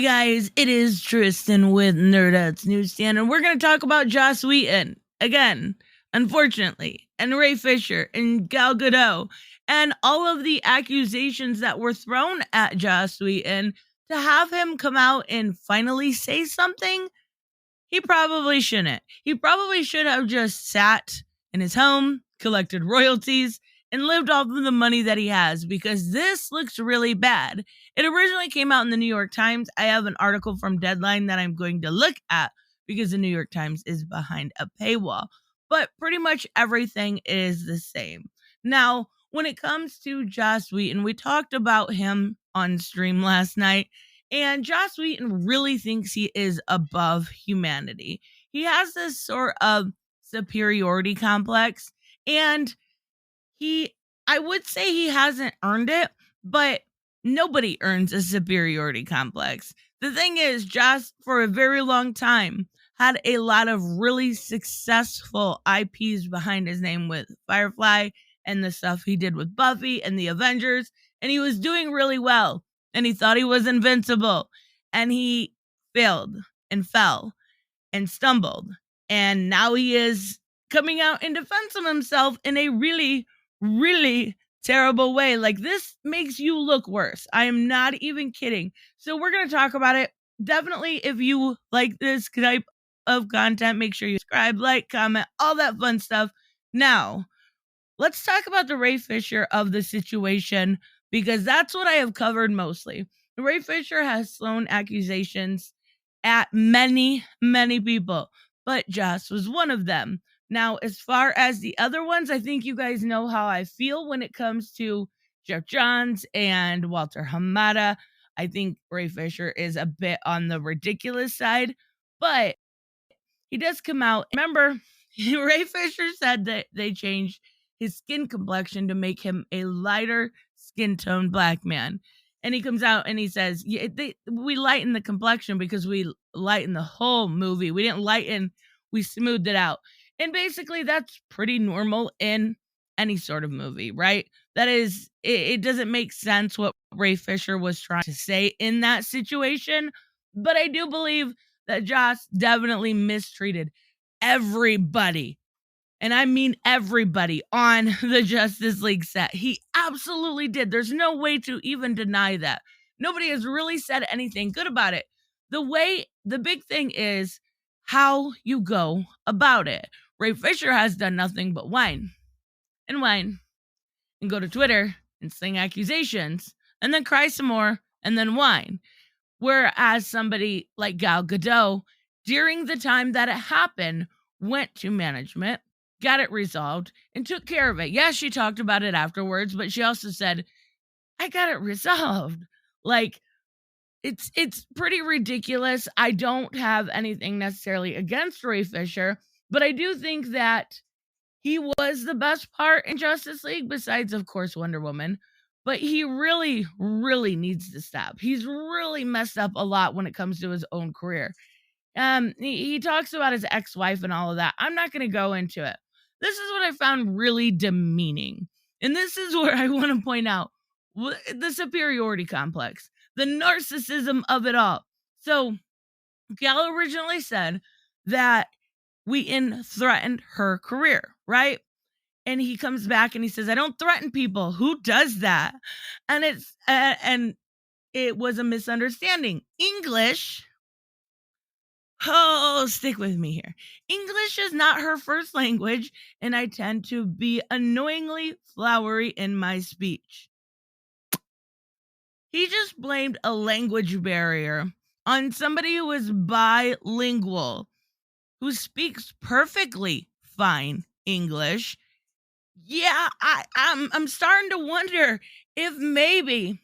Hey guys, it is Tristan with Nerdouts Newsstand, and we're going to talk about Joss Whedon again, unfortunately, and Ray Fisher and Gal Gadot, and all of the accusations that were thrown at Joss Whedon. To have him come out and finally say something, he probably shouldn't. He probably should have just sat in his home, collected royalties, and lived off of the money that he has, because this looks really bad. It originally came out in the New York Times. I have an article from Deadline that I'm going to look at because the New York Times is behind a paywall. But pretty much everything is the same. Now, when it comes to Joss Whedon, we talked about him on stream last night, and Joss Whedon really thinks he is above humanity. He has this sort of superiority complex, and I would say he hasn't earned it, but nobody earns a superiority complex. The thing is, Joss, for a very long time, had a lot of really successful IPs behind his name with Firefly and the stuff he did with Buffy and the Avengers, and he was doing really well, and he thought he was invincible, and he failed and fell and stumbled, and now he is coming out in defense of himself in a really, really terrible way. Like, this makes you look worse. I am not even kidding. So we're going to talk about it. Definitely, if you like this type of content, make sure you subscribe, like, comment, all that fun stuff. Now, let's talk about the Ray Fisher of the situation, because that's what I have covered mostly. Ray Fisher has thrown accusations at many, many people, but Joss was one of them. Now, as far as the other ones, I think you guys know how I feel when it comes to Jeff Johns and Walter Hamada. I think Ray Fisher is a bit on the ridiculous side, but he does come out. Remember, Ray Fisher said that they changed his skin complexion to make him a lighter skin tone black man. And he comes out and he says, yeah, we lighten the complexion because we lighten the whole movie. We didn't lighten, we smoothed it out. And basically, that's pretty normal in any sort of movie, right? That is, it doesn't make sense what Ray Fisher was trying to say in that situation. But I do believe that Joss definitely mistreated everybody. And I mean everybody on the Justice League set. He absolutely did. There's no way to even deny that. Nobody has really said anything good about it. The big thing is how you go about it. Ray Fisher has done nothing but whine and go to Twitter and sling accusations and then cry some more and then whine. Whereas somebody like Gal Gadot, during the time that it happened, went to management, got it resolved, and took care of it. Yeah, she talked about it afterwards, but she also said, I got it resolved. Like, it's pretty ridiculous. I don't have anything necessarily against Ray Fisher, but I do think that he was the best part in Justice League, besides, of course, Wonder Woman. But he really, really needs to stop. He's really messed up a lot when it comes to his own career. He talks about his ex-wife and all of that. I'm not going to go into it. This is what I found really demeaning. And this is where I want to point out the superiority complex, the narcissism of it all. So, Gal originally said that Wheaton threatened her career, right? And he comes back and he says, I don't threaten people. Who does that? And it was a misunderstanding. English. Oh, stick with me here. English is not her first language, and I tend to be annoyingly flowery in my speech. He just blamed a language barrier on somebody who is bilingual, who speaks perfectly fine English. Yeah, I'm starting to wonder if maybe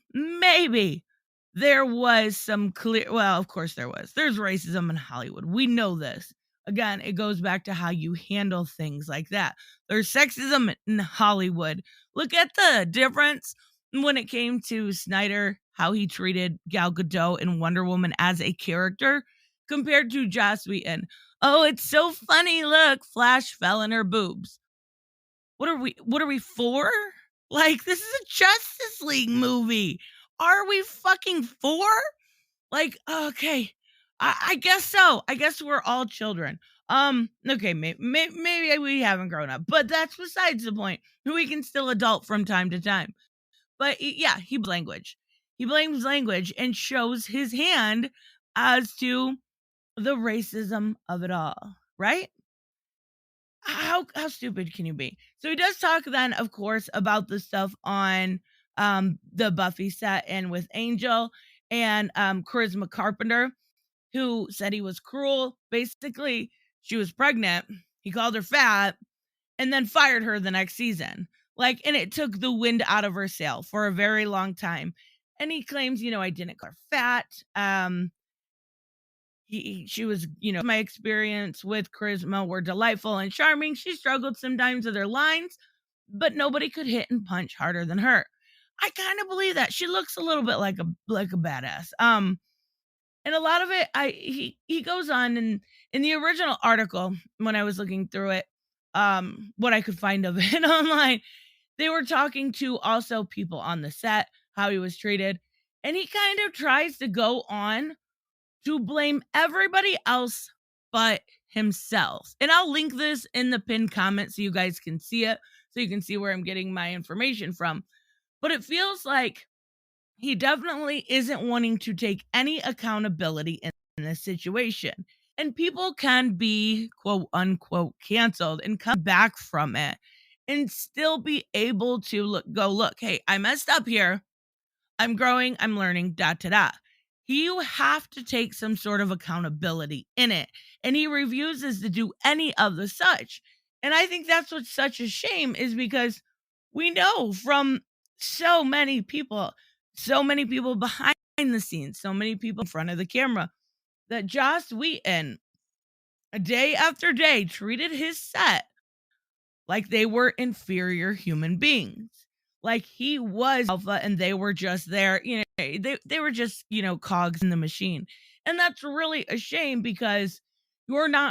there was some clear, well, of course there was. There's racism in Hollywood. We know this. Again, it goes back to how you handle things like that. There's sexism in Hollywood. Look at the difference when it came to Snyder, how he treated Gal Gadot in Wonder Woman as a character compared to Joss Whedon. Oh, it's so funny. Look, Flash fell in her boobs. What are we for? Like, this is a Justice League movie. Are we fucking for? Like, okay, I guess so. I guess we're all children. Okay, maybe we haven't grown up, but that's besides the point. We can still adult from time to time. But yeah, he blames language. He blames language and shows his hand as to the racism of it all, right? How stupid can you be? So he does talk then, of course, about the stuff on the Buffy set and with Angel and Charisma Carpenter, who said he was cruel. Basically, she was pregnant. He called her fat and then fired her the next season. Like, and it took the wind out of her sail for a very long time. And he claims, I didn't call her fat. She was, my experience with Charisma were delightful and charming. She struggled sometimes with her lines, but nobody could hit and punch harder than her. I kind of believe that. She looks a little bit like a badass. And a lot of it, he goes on, and in the original article, when I was looking through it, what I could find of it online, they were talking to also people on the set, how he was treated, and he kind of tries to go on to blame everybody else but himself. And I'll link this in the pinned comment so you guys can see it, so you can see where I'm getting my information from. But it feels like he definitely isn't wanting to take any accountability in this situation. And people can be quote unquote canceled and come back from it and still be able to look, hey, I messed up here. I'm growing, I'm learning, dot to dot. You have to take some sort of accountability in it. And he refuses to do any of the such. And I think that's what's such a shame, is because we know from so many people behind the scenes, so many people in front of the camera, that Joss Whedon, day after day, treated his set like they were inferior human beings. Like he was alpha and they were just there, they were just, cogs in the machine. And that's really a shame, because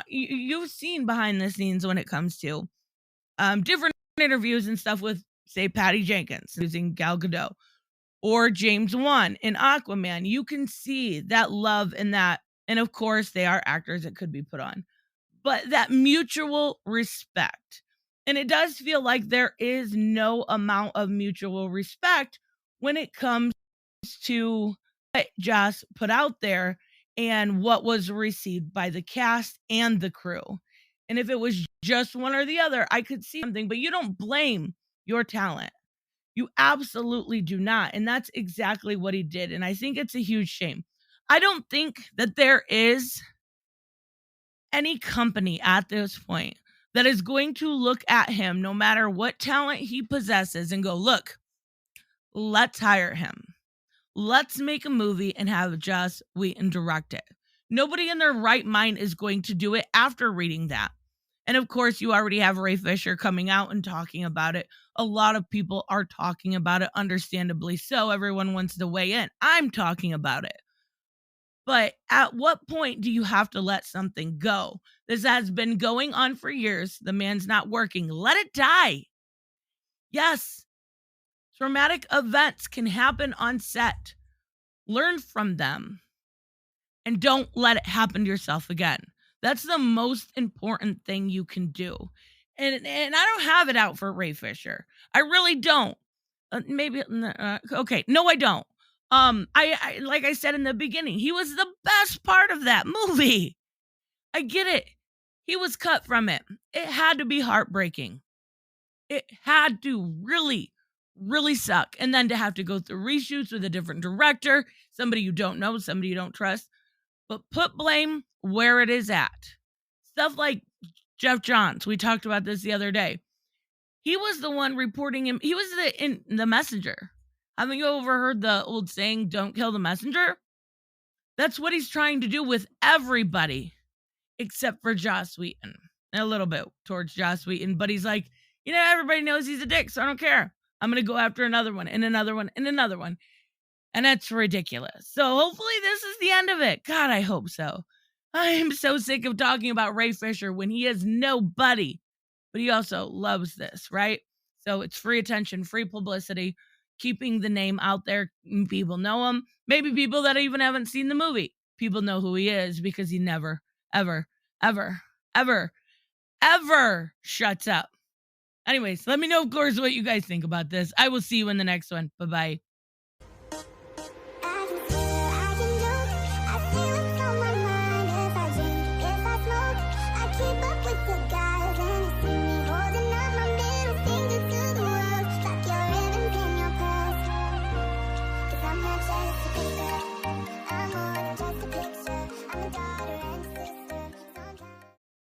you've seen behind the scenes when it comes to different interviews and stuff with, say, Patty Jenkins using Gal Gadot, or James Wan in Aquaman. You can see that love in that. And of course, they are actors that could be put on, but that mutual respect. And it does feel like there is no amount of mutual respect when it comes to what Joss put out there and what was received by the cast and the crew. And if it was just one or the other, I could see something, but you don't blame your talent. You absolutely do not. And that's exactly what he did. And I think it's a huge shame. I don't think that there is any company at this point that is going to look at him, no matter what talent he possesses, and go, look, let's hire him. Let's make a movie and have Joss Whedon direct it. Nobody in their right mind is going to do it after reading that. And of course, you already have Ray Fisher coming out and talking about it. A lot of people are talking about it, understandably so. Everyone wants to weigh in. I'm talking about it. But at what point do you have to let something go? This has been going on for years. The man's not working. Let it die. Yes, traumatic events can happen on set. Learn from them and don't let it happen to yourself again. That's the most important thing you can do. And I don't have it out for Ray Fisher. I really don't. Okay, no, I don't. I like I said in the beginning, he was the best part of that movie. I get it. He was cut from it. It had to be heartbreaking. It had to really, really suck. And then to have to go through reshoots with a different director, somebody you don't know, somebody you don't trust. But put blame where it is at. Stuff like Jeff Johns. We talked about this the other day. He was the one reporting him. He was the messenger. Haven't you overheard the old saying, don't kill the messenger? That's what he's trying to do with everybody except for Joss Whedon. And a little bit towards Joss Whedon. But he's like, everybody knows he's a dick, so I don't care. I'm going to go after another one and another one and another one. And that's ridiculous. So hopefully this is the end of it. God, I hope so. I am so sick of talking about Ray Fisher when he is nobody. But he also loves this, right? So it's free attention, free publicity. keeping the name out there. People know him. Maybe people that even haven't seen the movie. People know who he is because he never, ever, ever, ever, ever shuts up. Anyways, let me know, of course, what you guys think about this. I will see you in the next one. Bye-bye.